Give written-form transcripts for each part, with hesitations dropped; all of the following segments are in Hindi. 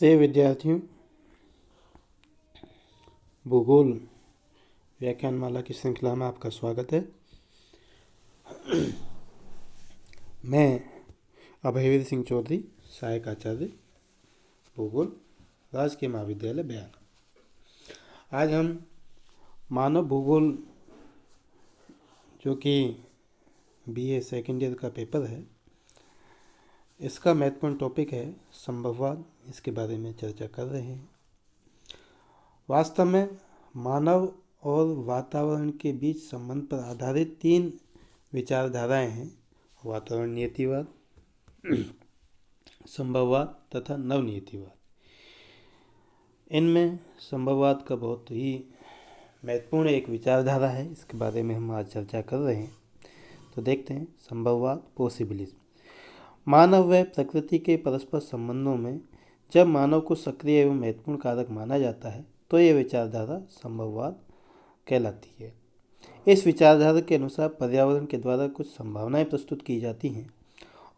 प्रिय विद्यार्थियों, भूगोल व्याख्यानमाला की श्रृंखला में आपका स्वागत है। मैं अभयवीर सिंह चौधरी, सहायक आचार्य भूगोल, राजकीय महाविद्यालय बयाना। आज हम मानव भूगोल, जो कि BA सेकेंड ईयर का पेपर है, इसका महत्वपूर्ण टॉपिक है संभववाद। इसके बारे में चर्चा कर रहे हैं। वास्तव में मानव और वातावरण के बीच संबंध पर आधारित 3 विचारधाराएं हैं: वातावरण नियतिवाद, संभववाद तथा नवनियतिवाद। इनमें संभववाद का बहुत ही महत्वपूर्ण एक विचारधारा है, इसके बारे में हम आज चर्चा कर रहे हैं। तो देखते हैं संभववाद, पॉसिबिलिज्म। मानव व प्रकृति के परस्पर संबंधों में जब मानव को सक्रिय एवं महत्वपूर्ण कारक माना जाता है तो ये विचारधारा संभववाद कहलाती है। इस विचारधारा के अनुसार पर्यावरण के द्वारा कुछ संभावनाएं प्रस्तुत की जाती हैं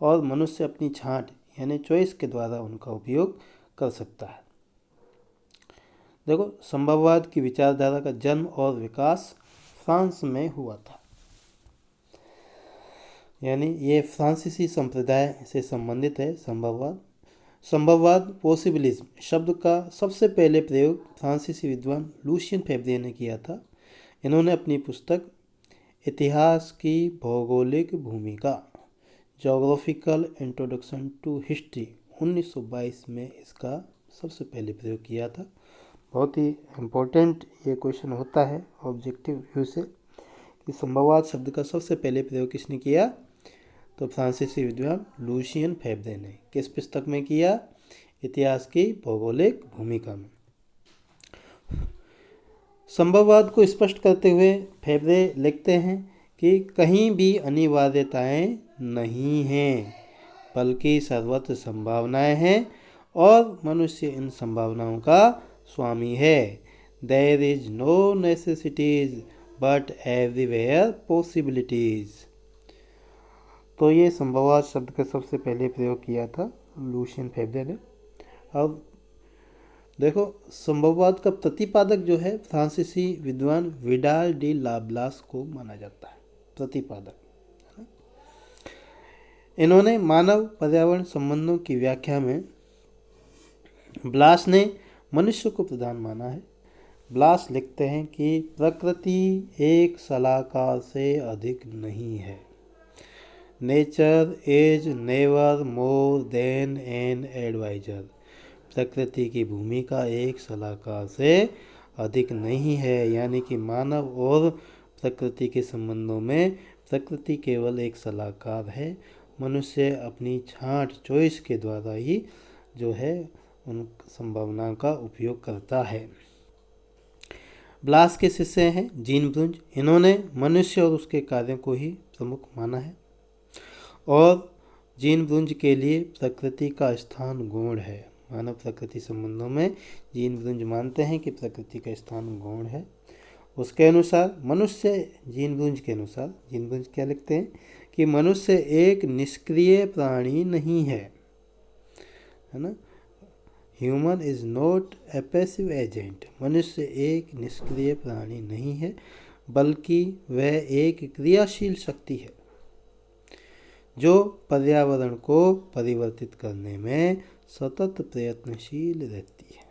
और मनुष्य अपनी छांट यानी चॉइस के द्वारा उनका उपयोग कर सकता है। देखो, संभववाद की विचारधारा का जन्म और विकास फ्रांस में हुआ था, यानी ये फ्रांसीसी संप्रदाय से संबंधित है। संभववाद पॉसिबिलिज्म शब्द का सबसे पहले प्रयोग फ्रांसीसी विद्वान लूसियन फेब्रे ने किया था। इन्होंने अपनी पुस्तक इतिहास की भौगोलिक भूमिका, जोग्राफिकल इंट्रोडक्शन टू हिस्ट्री, 1922 में इसका सबसे पहले प्रयोग किया था। बहुत ही इम्पोर्टेंट ये क्वेश्चन होता है ऑब्जेक्टिव व्यू से कि संभववाद शब्द का सबसे पहले प्रयोग किसने किया? तो फ्रांसीसी विद्वान लूसियन फेब्रे ने। किस पुस्तक में किया? इतिहास की भौगोलिक भूमिका में। संभववाद को स्पष्ट करते हुए फेब्रे लिखते हैं कि कहीं भी अनिवार्यताएं नहीं हैं, बल्कि सर्वत्र संभावनाएं हैं और मनुष्य इन संभावनाओं का स्वामी है। There is no necessities but everywhere possibilities. तो ये संभववाद शब्द का सबसे पहले प्रयोग किया था लूसियन फेब्रे ने। अब देखो, संभववाद का प्रतिपादक जो है फ्रांसीसी विद्वान विडाल डी लाब्लास को माना जाता है, प्रतिपादक। इन्होंने मानव पर्यावरण संबंधों की व्याख्या में ब्लास ने मनुष्य को प्रधान माना है। ब्लास लिखते हैं कि प्रकृति एक सलाहकार से अधिक नहीं है। Nature is never more than an adviser. प्रकृति की भूमिका एक सलाहकार से अधिक नहीं है, यानी कि मानव और प्रकृति के संबंधों में प्रकृति केवल एक सलाहकार है। मनुष्य अपनी छांट चॉइस के द्वारा ही जो है उन संभावनाओं का उपयोग करता है। ब्लास के शिष्य हैं जीन ब्रुंज। इन्होंने मनुष्य और उसके कार्यों को ही प्रमुख माना है और जीन ब्रुंज के लिए प्रकृति का स्थान गौण है। मानव प्रकृति संबंधों में जीन ब्रुंज मानते हैं कि प्रकृति का स्थान गौण है। उसके अनुसार मनुष्य, जीन ब्रुंज क्या लिखते हैं कि मनुष्य एक निष्क्रिय प्राणी नहीं है ना। Human is not a passive agent. मनुष्य एक निष्क्रिय प्राणी नहीं है, बल्कि वह एक क्रियाशील शक्ति है जो पर्यावरण को परिवर्तित करने में सतत प्रयत्नशील रहती है।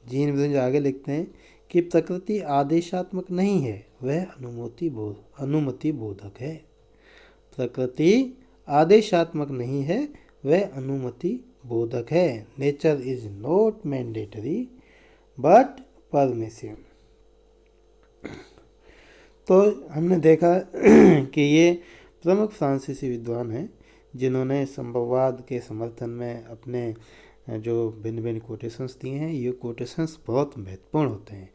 जीन ब्रुंज आगे लिखते हैं कि प्रकृति आदेशात्मक नहीं है, वह अनुमति बोधक है। प्रकृति आदेशात्मक नहीं है, वह अनुमति बोधक है। Nature is not mandatory but permissive. तो हमने देखा कि ये प्रमुख फ्रांसीसी विद्वान हैं जिन्होंने संभववाद के समर्थन में अपने जो भिन्न भिन्न कोटेशंस दिए हैं। ये कोटेशंस बहुत महत्वपूर्ण होते हैं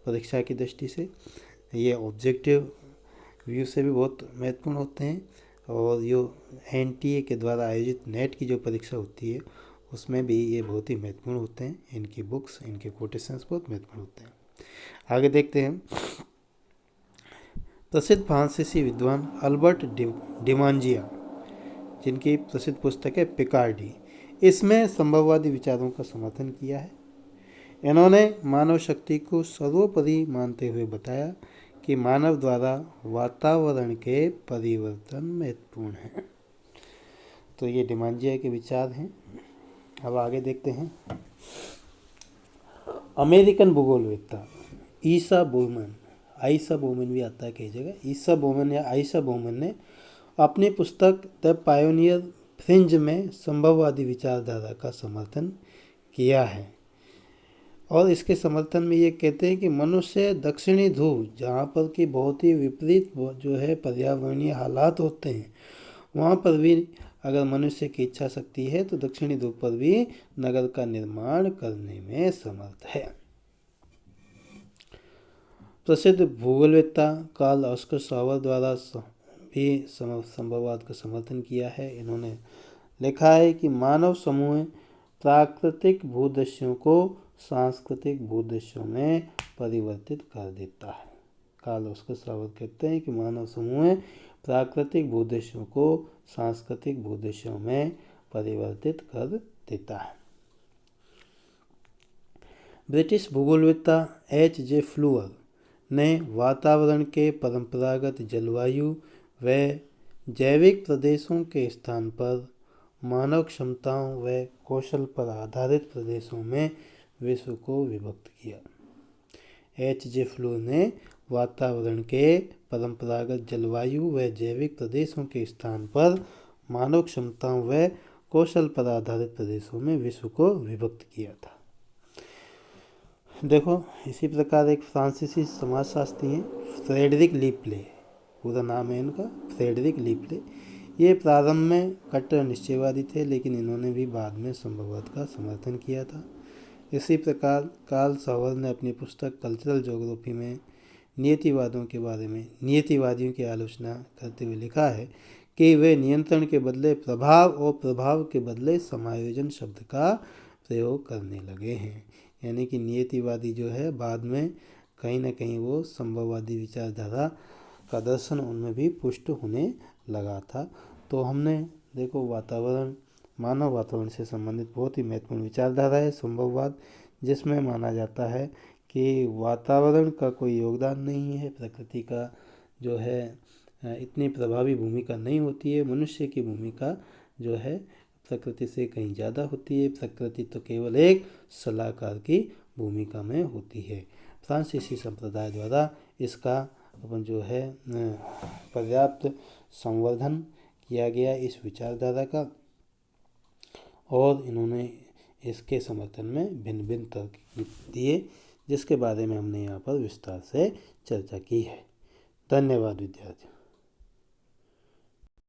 परीक्षा की दृष्टि से। ये ऑब्जेक्टिव व्यू से भी बहुत महत्वपूर्ण होते हैं और ये NTA के द्वारा आयोजित नेट की जो परीक्षा होती है उसमें भी ये बहुत ही महत्वपूर्ण होते हैं। इनकी बुक्स, इनके कोटेशंस बहुत महत्वपूर्ण होते हैं। आगे देखते हैं। प्रसिद्ध फ्रांसीसी विद्वान अल्बर्ट डिमांजिया, जिनकी प्रसिद्ध पुस्तक है पिकार्डी, इसमें संभववादी विचारों का समर्थन किया है। इन्होंने मानव शक्ति को सर्वोपरि मानते हुए बताया कि मानव द्वारा वातावरण के परिवर्तन महत्वपूर्ण हैं। तो ये डिमांजिया के विचार हैं। अब आगे देखते हैं। अमेरिकन भूगोलवेत्ता ईसा बोमन भी आता है कई जगह। ईसा बोमन या आइसा बोमन ने अपनी पुस्तक द पायोनियर फ्रिंज में संभववादी विचारधारा का समर्थन किया है और इसके समर्थन में ये कहते हैं कि मनुष्य दक्षिणी ध्रुव, जहाँ पर कि बहुत ही विपरीत जो है पर्यावरणीय हालात होते हैं, वहाँ पर भी अगर मनुष्य की इच्छा शक्ति है तो दक्षिणी ध्रुव पर भी नगर का निर्माण करने में समर्थ है। प्रसिद्ध भूगोलवेत्ता कार्ल ऑस्कर सावर द्वारा भी संभववाद का समर्थन किया है। इन्होंने लिखा है कि मानव समूह प्राकृतिक भूदृश्यों को सांस्कृतिक भूदृश्यों में परिवर्तित कर देता है। कार्ल ऑस्कर सावर कहते हैं कि मानव समूह प्राकृतिक भूदृश्यों को सांस्कृतिक भूदृश्यों में परिवर्तित कर देता है। British भूगोलवेत्ता H.J. फ्लूअर ने वातावरण के परंपरागत जलवायु व जैविक प्रदेशों के स्थान पर मानव क्षमताओं व कौशल पर आधारित प्रदेशों में विश्व को विभक्त किया। H.J. फ्लूअर ने वातावरण के परंपरागत जलवायु व जैविक प्रदेशों के स्थान पर मानव क्षमताओं व कौशल पर आधारित प्रदेशों में विश्व को विभक्त किया था। देखो, इसी प्रकार एक फ्रांसीसी समाजशास्त्री हैं फ्रेडरिक लीपले, पूरा नाम है इनका फ्रेडरिक लीपले। ये प्रारंभ में कट्टर निश्चयवादी थे, लेकिन इन्होंने भी बाद में संभववाद का समर्थन किया था। इसी प्रकार कार्ल सावर ने अपनी पुस्तक कल्चरल ज्योग्राफी में नियतिवादियों की आलोचना करते हुए लिखा है कि वे नियंत्रण के बदले प्रभाव और प्रभाव के बदले समायोजन शब्द का प्रयोग करने लगे हैं। यानी कि नियतिवादी जो है बाद में कहीं ना कहीं वो संभववादी विचारधारा का दर्शन उनमें भी पुष्ट होने लगा था। तो हमने देखो मानव वातावरण से संबंधित बहुत ही महत्वपूर्ण विचारधारा है संभववाद, जिसमें माना जाता है कि वातावरण का कोई योगदान नहीं है, प्रकृति का जो है इतनी प्रभावी भूमिका नहीं होती है, मनुष्य की भूमिका जो है प्रकृति से कहीं ज़्यादा होती है। प्रकृति तो केवल एक सलाहकार की भूमिका में होती है। फ्रांसीसी संप्रदाय द्वारा इसका अपन जो है पर्याप्त संवर्धन किया गया इस विचारधारा का, और इन्होंने इसके समर्थन में भिन्न भिन्न तर्क दिए, जिसके बारे में हमने यहाँ पर विस्तार से चर्चा की है। धन्यवाद विद्यार्थियों।